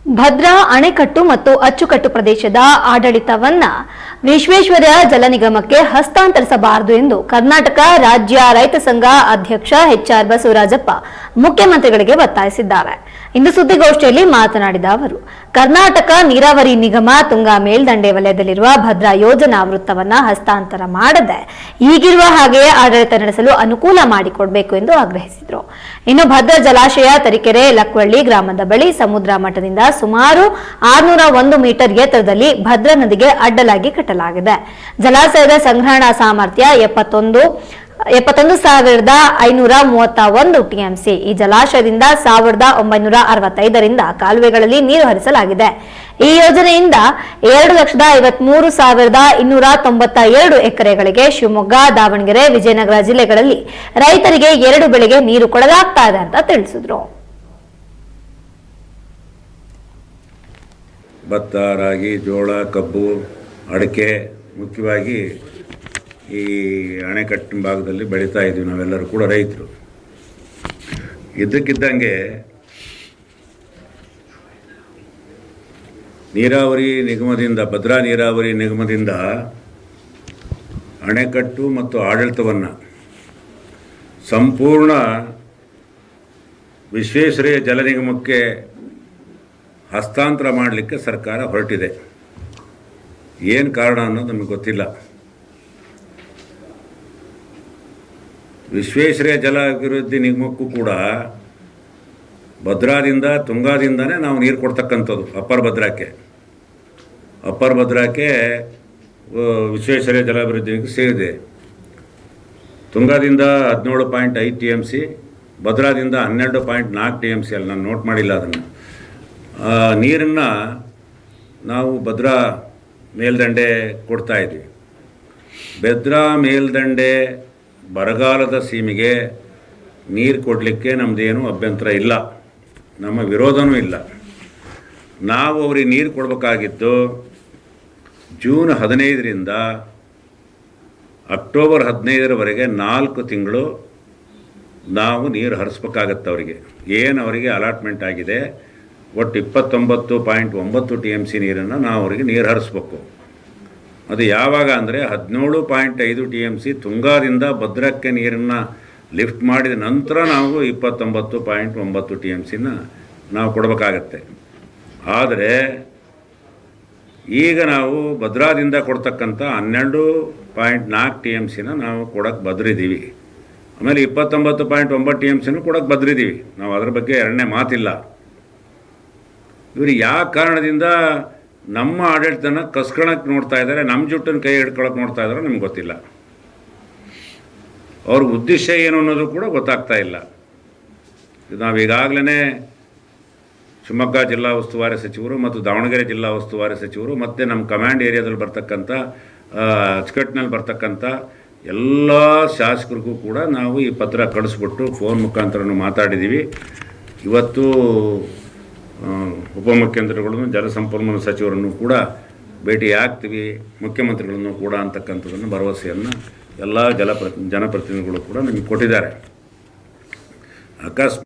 ಭದ್ರಾ ಅಣೆಕಟ್ಟು ಮತ್ತು ಅಚ್ಚುಕಟ್ಟು ಪ್ರದೇಶದ ಆಡಳಿತವನ್ನ ವಿಶ್ವೇಶ್ವರಯ್ಯ ಜಲ ನಿಗಮಕ್ಕೆ ಹಸ್ತಾಂತರಿಸಬಾರದು ಎಂದು ಕರ್ನಾಟಕ ರಾಜ್ಯ ರೈತ ಸಂಘ ಅಧ್ಯಕ್ಷ ಎಚ್.ಆರ್. ಬಸವರಾಜಪ್ಪ ಮುಖ್ಯಮಂತ್ರಿಗಳಿಗೆ ಒತ್ತಾಯಿಸಿದ್ದಾರೆ. ಇಂದು ಸುದ್ದಿಗೋಷ್ಠಿಯಲ್ಲಿ ಮಾತನಾಡಿದ ಅವರು, ಕರ್ನಾಟಕ ನೀರಾವರಿ ನಿಗಮ ತುಂಗಾ ಮೇಲ್ದಂಡೆ ವಲಯದಲ್ಲಿರುವ ಭದ್ರಾ ಯೋಜನಾ ವೃತ್ತವನ್ನ ಹಸ್ತಾಂತರ ಮಾಡದೆ ಈಗಿರುವ ಹಾಗೆಯೇ ಆಡಳಿತ ನಡೆಸಲು ಅನುಕೂಲ ಮಾಡಿಕೊಡಬೇಕು ಎಂದು ಆಗ್ರಹಿಸಿದರು. ಇನ್ನು ಭದ್ರಾ ಜಲಾಶಯ ತರೀಕೆರೆ ಲಕ್ವಳ್ಳಿ ಗ್ರಾಮದ ಬಳಿ ಸಮುದ್ರ ಮಟ್ಟದಿಂದ ಸುಮಾರು 601 ಮೀಟರ್ ಎತ್ತರದಲ್ಲಿ ಭದ್ರಾ ನದಿಗೆ ಅಡ್ಡಲಾಗಿ ಕಟ್ಟಲಾಗಿದೆ. ಜಲಾಶಯದ ಸಂಗ್ರಹಣಾ ಸಾಮರ್ಥ್ಯ 71,531 ಟಿಎಂಸಿ. ಈ ಜಲಾಶಯದಿಂದ 1965ರಿಂದ ಕಾಲುವೆಗಳಲ್ಲಿ ನೀರು ಹರಿಸಲಾಗಿದೆ. ಈ ಯೋಜನೆಯಿಂದ 2,53,292 ಎಕರೆಗಳಿಗೆ ಶಿವಮೊಗ್ಗ, ದಾವಣಗೆರೆ, ವಿಜಯನಗರ ಜಿಲ್ಲೆಗಳಲ್ಲಿ ರೈತರಿಗೆ 2 ಬೆಳೆಗೆ ನೀರು ಕೊಡಲಾಗ್ತಾ ಇದೆ ಅಂತ ತಿಳಿಸಿದ್ರು. ಭತ್ತ, ರಾಗಿ, ಜೋಳ, ಕಬ್ಬು, ಅಡಿಕೆ ಮುಖ್ಯವಾಗಿ ಈ ಅಣೆಕಟ್ಟಿನ ಭಾಗದಲ್ಲಿ ಬೆಳೀತಾ ಇದ್ದೀವಿ. ನಾವೆಲ್ಲರೂ ಕೂಡ ರೈತರು. ಇದ್ದಕ್ಕಿದ್ದಂಗೆ ನೀರಾವರಿ ನಿಗಮದಿಂದ, ಭದ್ರಾ ನೀರಾವರಿ ನಿಗಮದಿಂದ ಅಣೆಕಟ್ಟು ಮತ್ತು ಆಡಳಿತವನ್ನು ಸಂಪೂರ್ಣ ವಿಶ್ವೇಶ್ವರಯ್ಯ ಜಲ ನಿಗಮಕ್ಕೆ ಹಸ್ತಾಂತರ ಮಾಡಲಿಕ್ಕೆ ಸರ್ಕಾರ ಹೊರಟಿದೆ. ಏನು ಕಾರಣ ಅನ್ನೋದು ನಮಗೆ ಗೊತ್ತಿಲ್ಲ. ವಿಶ್ವೇಶ್ವರಯ್ಯ ಜಲ ಅಭಿವೃದ್ಧಿ ನಿಗಮಕ್ಕೂ ಕೂಡ ಭದ್ರಾದಿಂದ, ತುಂಗಾದಿಂದನೇ ನಾವು ನೀರು ಕೊಡ್ತಕ್ಕಂಥದ್ದು. ಅಪ್ಪರ್ ಭದ್ರಾಕ್ಕೆ ವಿಶ್ವೇಶ್ವರಯ್ಯ ಜಲ ಅಭಿವೃದ್ಧಿ ನಿಗಮ ಸೇರಿದೆ. ತುಂಗಾದಿಂದ 17.5 TMC, ಭದ್ರಾದಿಂದ 12.4 TMC. ಅಲ್ಲಿ ನಾನು ನೋಟ್ ಮಾಡಿಲ್ಲ ಅದನ್ನು. ನೀರನ್ನು ನಾವು ಭದ್ರಾ ಮೇಲ್ದಂಡೆ ಕೊಡ್ತಾ ಇದ್ದೀವಿ. ಭದ್ರಾ ಮೇಲ್ದಂಡೆ ಬರಗಾಲದ ಸೀಮೆಗೆ ನೀರು ಕೊಡಲಿಕ್ಕೆ ನಮ್ಮದೇನು ಅಭ್ಯಂತರ ಇಲ್ಲ, ನಮ್ಮ ವಿರೋಧನೂ ಇಲ್ಲ. ನಾವು ಅವ್ರಿಗೆ ನೀರು ಕೊಡಬೇಕಾಗಿದ್ದು ಜೂನ್ 15ರಿಂದ ಅಕ್ಟೋಬರ್ 15ರವರೆಗೆ 4 ತಿಂಗಳು ನಾವು ನೀರು ಹರಿಸ್ಬೇಕಾಗತ್ತೆ. ಅವರಿಗೆ ಏನು ಅವರಿಗೆ ಅಲಾಟ್ಮೆಂಟ್ ಆಗಿದೆ ಒಟ್ಟು 29.9 TMC ನೀರನ್ನು ನಾವು ಅವರಿಗೆ ನೀರು ಹರಿಸ್ಬೇಕು. ಅದು ಯಾವಾಗ ಅಂದರೆ 17.5 TMC ತುಂಗಾದಿಂದ ಭದ್ರಕ್ಕೆ ನೀರನ್ನು ಲಿಫ್ಟ್ ಮಾಡಿದ ನಂತರ ನಾವು 29.9 TMCನ ನಾವು ಕೊಡಬೇಕಾಗತ್ತೆ. ಆದರೆ ಈಗ ನಾವು ಭದ್ರಾದಿಂದ ಕೊಡ್ತಕ್ಕಂಥ 12.4 TMCನ ನಾವು ಕೊಡೋಕ್ಕೆ ಬದ್ರಿದ್ದೀವಿ. ಆಮೇಲೆ 29.9 TMCನೂ ಕೊಡೋಕ್ಕೆ ಬದ್ರಿದ್ದೀವಿ. ನಾವು ಅದ್ರ ಬಗ್ಗೆ ಎರಡನೇ ಮಾತಿಲ್ಲ. ಇವರು ಯಾವ ಕಾರಣದಿಂದ ನಮ್ಮ ಆಡಳಿತನ ಕಸ್ಕೊಳಕ್ಕೆ ನೋಡ್ತಾ ಇದ್ದಾರೆ, ನಮ್ಮ ಜುಟ್ಟನ್ನು ಕೈ ಹಿಡ್ಕೊಳಕ್ಕೆ ನೋಡ್ತಾ ಇದ್ದಾರೋ ನಮ್ಗೆ ಗೊತ್ತಿಲ್ಲ. ಅವ್ರ ಉದ್ದೇಶ ಏನು ಅನ್ನೋದು ಕೂಡ ಗೊತ್ತಾಗ್ತಾ ಇಲ್ಲ. ನಾವು ಈಗಾಗಲೇ ಶಿವಮೊಗ್ಗ ಜಿಲ್ಲಾ ಉಸ್ತುವಾರಿ ಸಚಿವರು ಮತ್ತು ದಾವಣಗೆರೆ ಜಿಲ್ಲಾ ಉಸ್ತುವಾರಿ ಸಚಿವರು ಮತ್ತು ನಮ್ಮ ಕಮಾಂಡ್ ಏರಿಯಾದಲ್ಲಿ ಬರ್ತಕ್ಕಂಥ ಅಚ್ಚುಕಟ್ಟಿನಲ್ಲಿ ಬರ್ತಕ್ಕಂಥ ಎಲ್ಲ ಶಾಸಕರಿಗೂ ಕೂಡ ನಾವು ಈ ಪತ್ರ ಕಳಿಸ್ಬಿಟ್ಟು ಫೋನ್ ಮುಖಾಂತರನೂ ಮಾತಾಡಿದ್ದೀವಿ. ಇವತ್ತು ಉಪಮುಖ್ಯಮಂತ್ರಿಗಳನ್ನು, ಜಲಸಂಪನ್ಮೂಲ ಸಚಿವರನ್ನು ಕೂಡ ಭೇಟಿ ಆಗ್ತೀವಿ, ಮುಖ್ಯಮಂತ್ರಿಗಳನ್ನು ಕೂಡ ಅಂತಕ್ಕಂಥದ್ದನ್ನು ಭರವಸೆಯನ್ನು ಎಲ್ಲ ಜನಪ್ರತಿನಿಧಿಗಳು ಕೂಡ ನಮಗೆ ಕೊಟ್ಟಿದ್ದಾರೆ. ಅಕಸ್ಮಾತ್